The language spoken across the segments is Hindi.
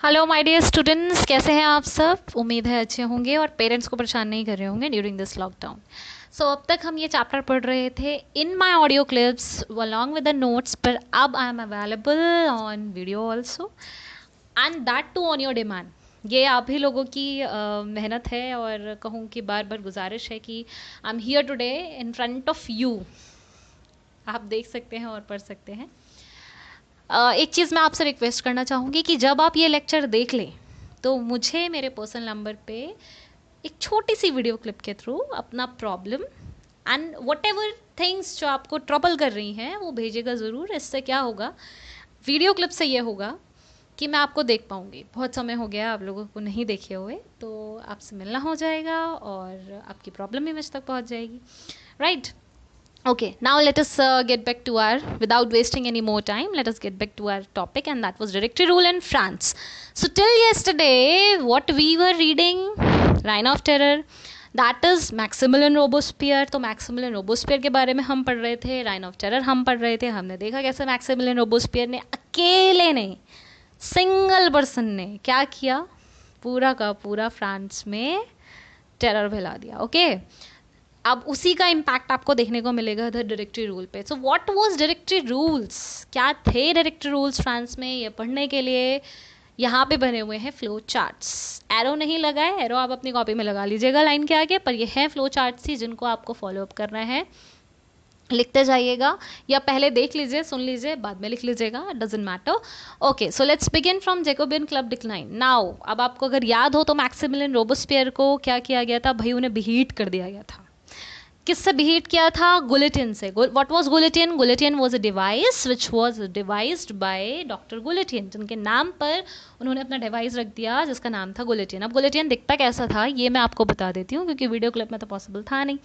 हेलो माय डियर स्टूडेंट्स, कैसे हैं आप सब। उम्मीद है अच्छे होंगे और पेरेंट्स को परेशान नहीं कर रहे होंगे ड्यूरिंग दिस लॉकडाउन। सो अब तक हम ये चैप्टर पढ़ रहे थे in my audio clips along with the notes, पर अब I am available on video also and that too on your demand. ये आप ही लोगों की मेहनत है और कहूँ कि बार बार गुजारिश है कि I am here today in front of you. आप देख सकते हैं और पढ़ सकते हैं। एक चीज़ मैं आपसे रिक्वेस्ट करना चाहूँगी कि जब आप ये लेक्चर देख लें तो मुझे मेरे पर्सनल नंबर पे एक छोटी सी वीडियो क्लिप के थ्रू अपना problem and what ever things जो आपको ट्रबल कर रही हैं वो भेजेगा ज़रूर। इससे क्या होगा, वीडियो क्लिप से ये होगा कि मैं आपको देख पाऊँगी। बहुत समय हो गया आप लोगों को नहीं देखे हुए, तो आपसे मिलना हो जाएगा और आपकी प्रॉब्लम भी मुझ तक पहुँच जाएगी, right? Okay, now let us get back to our, without wasting any more time, let us get back to our topic, and that was directory rule in France. So, till yesterday, what we were reading, Reign of Terror, that is Maximilian Robespierre. तो Maximilian Robespierre के बारे में हम पढ़ रहे थे, Reign of Terror हम पढ़ रहे थे। हमने देखा कैसे Maximilian Robespierre ने अकेले ने, सिंगल पर्सन ने क्या किया, पूरा का पूरा फ्रांस में टेरर फैला दिया। ओके, अब उसी का इम्पैक्ट आपको देखने को मिलेगा द डायरेक्टरी रूल पे। So what was directory rules, क्या थे डायरेक्टरी रूल्स फ्रांस में, ये पढ़ने के लिए यहाँ पे बने हुए हैं फ्लो चार्ट्स। एरो नहीं लगा है, एरो आप अपनी कॉपी में लगा लीजिएगा लाइन के आगे, पर ये है फ्लो चार्ट्स ही जिनको आपको फॉलो अप करना है। लिखते जाइएगा या पहले देख लीजिए, सुन लीजिए, बाद में लिख लीजिएगा, doesn't matter. Okay, so let's begin from Jacobin club decline. Now अब आपको अगर याद हो तो मैक्सिमिलियन रोबेस्पियर को क्या किया गया था भाई, उन्हें बीट कर दिया गया था। किससे बीट किया था? गुलेटिन से। What was guillotine? Guillotine was a device which was devised by doctor guillotine, जिनके नाम पर उन्होंने अपना डिवाइस रख दिया जिसका नाम था गुलेटिन। अब गुलेटिन दिखता कैसा था ये मैं आपको बता देती हूँ क्योंकि वीडियो क्लिप में तो पॉसिबल था नहीं।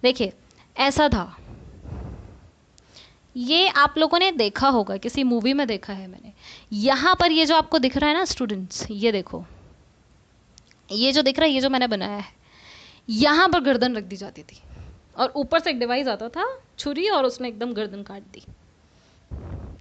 देखिए ऐसा था, ये आप लोगों ने देखा होगा, किसी मूवी में देखा है मैंने। यहाँ पर ये जो आपको दिख रहा है ना स्टूडेंट्स, ये देखो, ये जो दिख रहा है, ये जो मैंने बनाया है, यहाँ पर गर्दन रख दी जाती थी और ऊपर से एक डिवाइस आता था, छुरी, और उसमें एकदम गर्दन काट दी।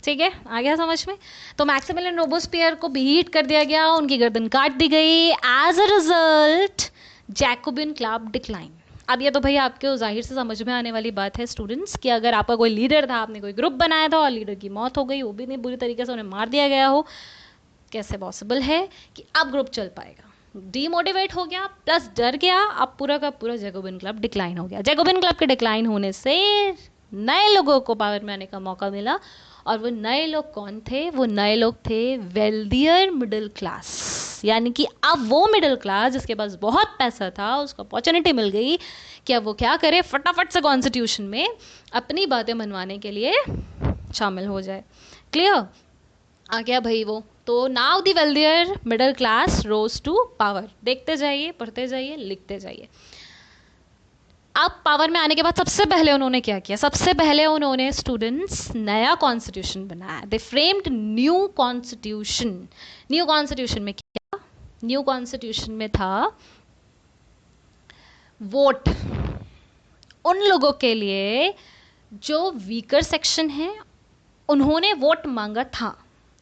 ठीक है, आ गया समझ में? तो मैक्सिमिलियन रोबेस्पियर को बीट कर दिया गया, उनकी गर्दन काट दी गई। As a result Jacobin club decline. अब ये तो भैया आपके जाहिर से समझ में आने वाली बात है स्टूडेंट्स कि अगर आपका कोई लीडर था, आपने कोई ग्रुप बनाया था और लीडर की मौत हो गई, वो भी नहीं बुरी तरीके से उन्हें मार दिया गया हो, कैसे पॉसिबल है कि अब ग्रुप चल पाएगा? डीमोटिवेट हो गया प्लस डर गया, अब पूरा का पूरा जैकोबिन क्लब डिक्लाइन हो गया। जैकोबिन क्लब के डिक्लाइन होने से नए लोगों को पावर में आने का मौका मिला, और वो नए लोग कौन थे? वो नए लोग थे वेल्दियर मिडिल क्लास। यानी कि अब वो मिडिल क्लास जिसके पास बहुत पैसा था, उसको अपॉर्चुनिटी मिल गई कि अब वो क्या करे, फटाफट से कॉन्स्टिट्यूशन में अपनी बातें मनवाने के लिए शामिल हो जाए। क्लियर? आ गया भाई वो। तो now the wealthier middle class rose to power. देखते जाइए, पढ़ते जाइए, लिखते जाइए। अब पावर में आने के बाद सबसे पहले उन्होंने क्या किया? सबसे पहले उन्होंने स्टूडेंट्स नया कॉन्स्टिट्यूशन बनाया। They framed new constitution. New constitution में क्या? न्यू कॉन्स्टिट्यूशन में था वोट उन लोगों के लिए जो वीकर सेक्शन है, उन्होंने वोट मांगा था।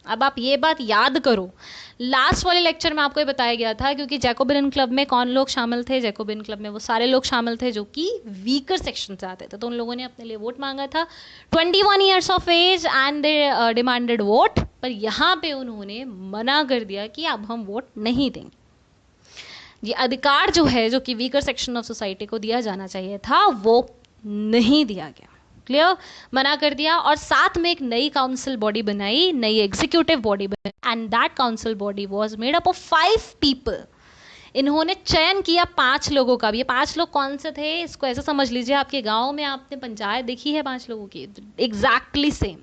अब आप ये बात याद करो, लास्ट वाले लेक्चर में आपको ये बताया गया था, क्योंकि जैकोबिन क्लब में कौन लोग शामिल थे? जैकोबिन क्लब में वो सारे लोग शामिल थे जो कि वीकर सेक्शन से आते थे, तो उन लोगों ने अपने लिए वोट मांगा था। 21 years of age and they demanded vote. पर यहाँ पे उन्होंने मना कर दिया कि अब हम वोट नहीं देंगे। ये अधिकार जो है, जो कि वीकर सेक्शन ऑफ सोसाइटी को दिया जाना चाहिए था, वो नहीं दिया गया। क्लियर? मना कर दिया। और साथ में एक नई काउंसिल बॉडी बनाई, नई एग्जीक्यूटिव बॉडी बनाई, and that council body was made up of 5 people. इन्होंने चयन किया 5 लोगों का। ये 5 लोग कौन से थे? इसको ऐसे समझ लीजिए, आपके गांव में आपने पंचायत देखी है 5 लोगों की, एग्जैक्टली सेम।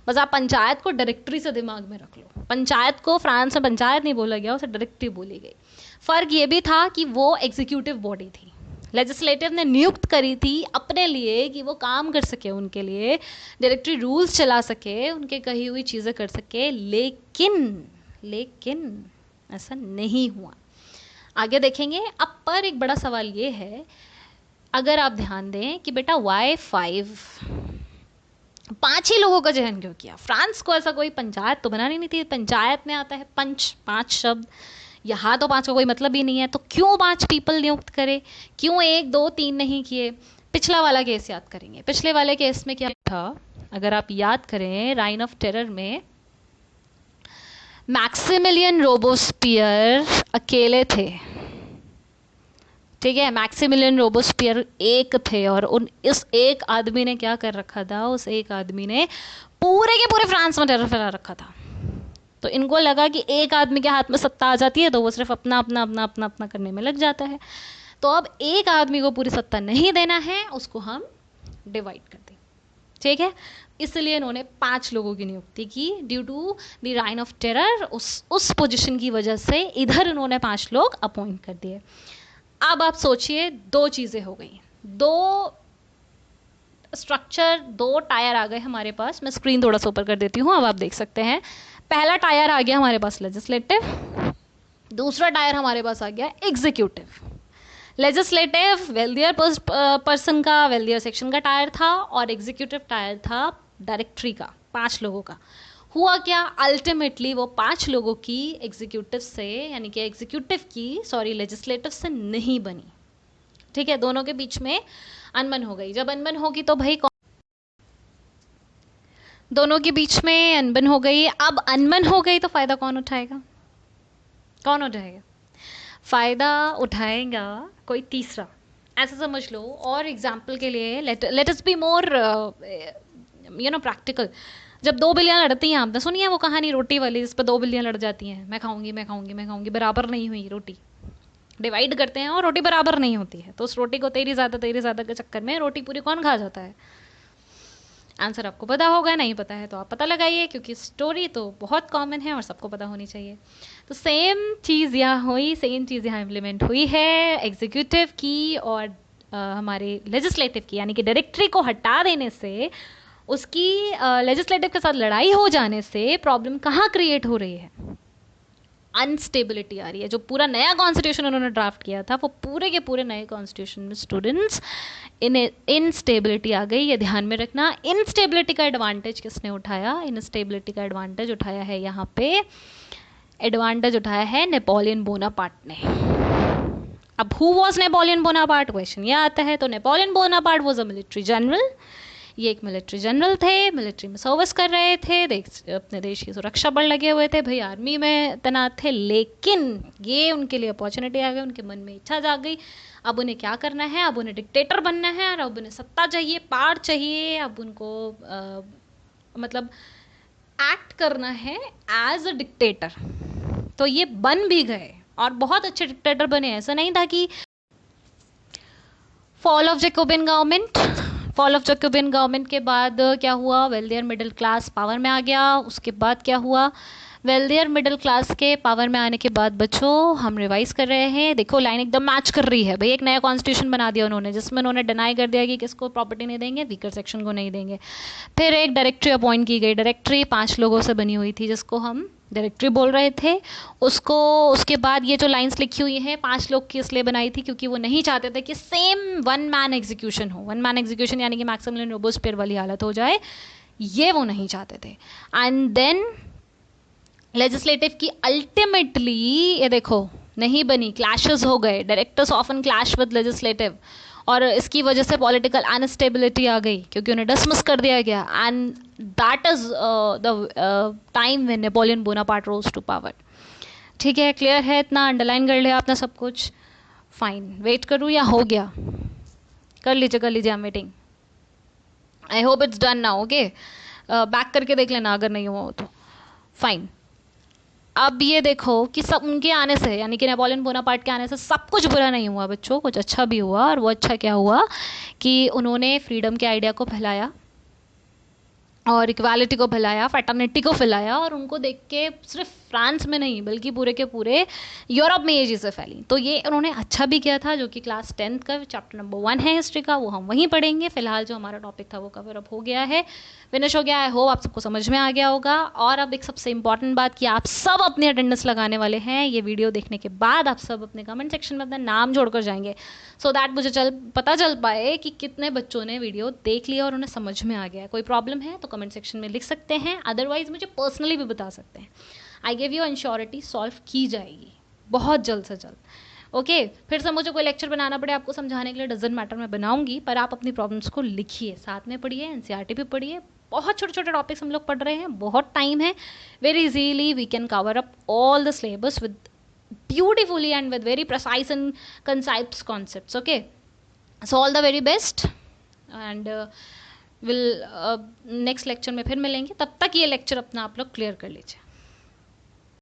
बस आप पंचायत को डायरेक्टरी से दिमाग में रख लो। पंचायत को फ्रांस में पंचायत नहीं बोला गया, उसे डायरेक्टरी बोली गई। फर्क ये भी था कि वो एग्जीक्यूटिव बॉडी थी, लेजिस्लेटिव ने नियुक्त करी थी अपने लिए कि वो काम कर सके, उनके लिए डायरेक्टरी रूल्स चला सके, उनके कही हुई चीज़ें कर सके। लेकिन ऐसा नहीं हुआ। आगे देखेंगे। अब पर एक बड़ा सवाल ये है, अगर आप ध्यान दें कि बेटा वाई 5, 5 ही लोगों का चयन क्यों किया? फ्रांस को ऐसा कोई पंचायत तो बनानी नहीं थी, पंचायत में आता है पंच, 5 शब्द, यहाँ तो 5 का कोई मतलब ही नहीं है, तो क्यों 5 पीपल नियुक्त करे? क्यों 1 2 3 नहीं किए? पिछला वाला केस याद करेंगे। पिछले वाले केस में क्या था, अगर आप याद करें, राइन ऑफ टेरर में मैक्सिमिलियन रोबोस्पियर अकेले थे, ठीक है, मैक्सिमिलियन रोबोस्पियर एक थे, और उन इस एक आदमी ने क्या कर रखा था, उस एक आदमी ने पूरे के पूरे फ्रांस में टेरर फैला रखा था। तो इनको लगा कि एक आदमी के हाथ में सत्ता आ जाती है तो वो सिर्फ अपना अपना अपना अपना अपना करने में लग जाता है। तो अब एक आदमी को पूरी सत्ता नहीं देना है, उसको हम डिवाइड कर दें, ठीक है। इसलिए इन्होंने 5 लोगों की नियुक्ति की, due to the reign of terror, उस पोजीशन की वजह से इधर इन्होंने 5 लोग अपॉइंट कर दिए। अब आप सोचिए, 2 चीज़ें हो गई, 2 स्ट्रक्चर, 2 टायर आ गए हमारे पास। मैं स्क्रीन थोड़ा सा ऊपर कर देती हूँ, अब आप देख सकते हैं। पहला टायर आ गया हमारे पास लेजिस्लेटिव, दूसरा टायर हमारे पास आ गया एग्जीक्यूटिव। लेजिस्लेटिव वेल्दियर पर्सन का, वेल्दियर सेक्शन का टायर था, और एग्जीक्यूटिव टायर था डायरेक्टरी का, 5 लोगों का। हुआ क्या, अल्टीमेटली वो 5 लोगों की एग्जीक्यूटिव से, यानी कि एग्जीक्यूटिव की, सॉरी, लेजिस्लेटिव से नहीं बनी, ठीक है। दोनों के बीच में अनबन हो गई। जब अनबन होगी तो भाई दोनों के बीच में अनबन हो गई। अब अनबन हो गई तो फायदा कौन उठाएगा? कौन उठाएगा? फायदा उठाएगा कोई तीसरा, ऐसा समझ लो। और एग्जाम्पल के लिए let us be more practical. जब 2 बिल्लियां लड़ती हैं, आपने सुनी है वो कहानी रोटी वाली, जिस पर 2 बिल्लियां लड़ जाती हैं, मैं खाऊंगी मैं खाऊंगी मैं खाऊंगी, बराबर नहीं हुई रोटी, डिवाइड करते हैं और रोटी बराबर नहीं होती है, तो उस रोटी को तेरी ज़्यादा के चक्कर में रोटी पूरी कौन खा जाता है? आंसर आपको पता होगा, नहीं पता है तो आप पता लगाइए, क्योंकि स्टोरी तो बहुत कॉमन है और सबको पता होनी चाहिए। तो सेम चीज़ यहाँ हुई, सेम चीज़ यहाँ इम्प्लीमेंट हुई है। एग्जीक्यूटिव की और हमारे लेजिस्लेटिव की, यानी कि डायरेक्टरी को हटा देने से, उसकी लेजिस्लेटिव के साथ लड़ाई हो जाने से प्रॉब्लम कहाँ क्रिएट हो रही है? अनस्टेबिलिटी आ रही है। जो पूरा नया कॉन्स्टिट्यूशन उन्होंने ड्राफ्ट किया था, वो पूरे के पूरे नए कॉन्स्टिट्यूशन में स्टूडेंट्स इनस्टेबिलिटी आ गई। ये ध्यान में रखना। इनस्टेबिलिटी का एडवांटेज किसने उठाया? इनस्टेबिलिटी का एडवांटेज उठाया है यहाँ पे, एडवांटेज उठाया है नेपोलियन बोनापार्ट ने। अब who was Napoleon Bonaparte, question ये आता है। तो Napoleon Bonaparte was a military general. ये एक मिलिट्री जनरल थे, मिलिट्री में सर्विस कर रहे थे, अपने देश की सुरक्षा बल लगे हुए थे, भाई आर्मी में तैनात थे। लेकिन ये उनके लिए अपॉर्चुनिटी आ गई, उनके मन में इच्छा जाग गई, अब उन्हें क्या करना है, अब उन्हें डिक्टेटर बनना है, और अब उन्हें सत्ता चाहिए, पावर चाहिए, अब उनको मतलब एक्ट करना है एज अ डिक्टेटर। तो ये बन भी गए और बहुत अच्छे डिक्टेटर बने। ऐसा नहीं था कि fall of Jacobian government, fall of Jacobian government के बाद क्या हुआ? वेल्दियर मिडिल क्लास पावर में आ गया। उसके बाद क्या हुआ? वेल्दियर मिडिल क्लास के पावर में आने के बाद बच्चों, हम रिवाइज कर रहे हैं, देखो लाइन एकदम मैच कर रही है भाई। एक नया कॉन्स्टिट्यूशन बना दिया उन्होंने, जिसमें उन्होंने डिनाई कर दिया कि किसको प्रॉपर्टी नहीं देंगे, वीकर सेक्शन को नहीं देंगे। फिर एक डायरेक्टरी अपॉइंट की गई। डायरेक्टरी 5 लोगों से बनी हुई थी, जिसको हम डायरेक्टरी बोल रहे थे उसको। उसके बाद ये जो लाइंस लिखी हुई हैं, 5 लोग की इसलिए बनाई थी क्योंकि वो नहीं चाहते थे कि सेम 1 मैन एग्जीक्यूशन हो। 1 मैन एग्जीक्यूशन यानी कि मैक्सिमिलियन रोबोस्पियर वाली हालत हो जाए, ये वो नहीं चाहते थे। एंड देन लेजिस्लेटिव की अल्टीमेटली ये देखो नहीं बनी, क्लैशेस हो गए, directors often clash with legislative, और इसकी वजह से पॉलिटिकल अनस्टेबिलिटी आ गई क्योंकि उन्हें डिसमिस कर दिया गया। And that is the time when Napoleon Bonaparte rose to power. ठीक है, क्लियर है? इतना अंडरलाइन कर लिया आपने सब कुछ? फाइन, वेट करूँ या हो गया? कर लीजिए I am waiting. I hope it's done now. Okay, back करके देख लेना अगर नहीं हुआ हो तो। फाइन, अब ये देखो कि सब उनके आने से, यानी कि नेपोलियन बोनापार्ट के आने से सब कुछ बुरा नहीं हुआ बच्चों, कुछ अच्छा भी हुआ। और वो अच्छा क्या हुआ कि उन्होंने फ्रीडम के आइडिया को फैलाया और इक्वालिटी को फैलाया, फैटर्निटी को फैलाया, और उनको देख के सिर्फ फ्रांस में नहीं बल्कि पूरे के पूरे यूरोप में ये चीज़ें फैली। तो ये उन्होंने अच्छा भी किया था, जो कि क्लास 10th का चैप्टर नंबर 1 है हिस्ट्री का, वो हम वहीं पढ़ेंगे। फिलहाल जो हमारा टॉपिक था वो कवर अप हो गया है, फिनिश हो गया है। होप आप सबको समझ में आ गया होगा। और अब एक सबसे इंपॉर्टेंट बात कि आप सब अपनी अटेंडेंस लगाने वाले हैं। ये वीडियो देखने के बाद आप सब अपने कमेंट सेक्शन में अपना नाम जोड़कर जाएंगे, सो दैट मुझे पता चल पाए कि कितने बच्चों ने वीडियो देख लिया और उन्हें समझ में आ गया। कोई प्रॉब्लम है तो कमेंट सेक्शन में लिख सकते हैं, अदरवाइज मुझे पर्सनली भी बता सकते हैं। आई गिव यू इंश्योरिटी सॉल्व की जाएगी बहुत जल्द से जल्द। ओके फिर से मुझे कोई लेक्चर बनाना पड़े आपको समझाने के लिए, डजेंट मैटर, मैं बनाऊंगी, पर आप अपनी प्रॉब्लम्स को लिखिए, साथ में पढ़िए, एनसीईआरटी भी पढ़िए। बहुत छोटे छोटे टॉपिक्स हम लोग पढ़ रहे हैं, बहुत टाइम है, very easily we can cover up all the syllabus with beautifully and with very precise and concise concepts. Okay, so all the very best and we'll next lecture में फिर मिलेंगे। तब तक ये लेक्चर अपना आप लोग क्लियर कर लीजिए।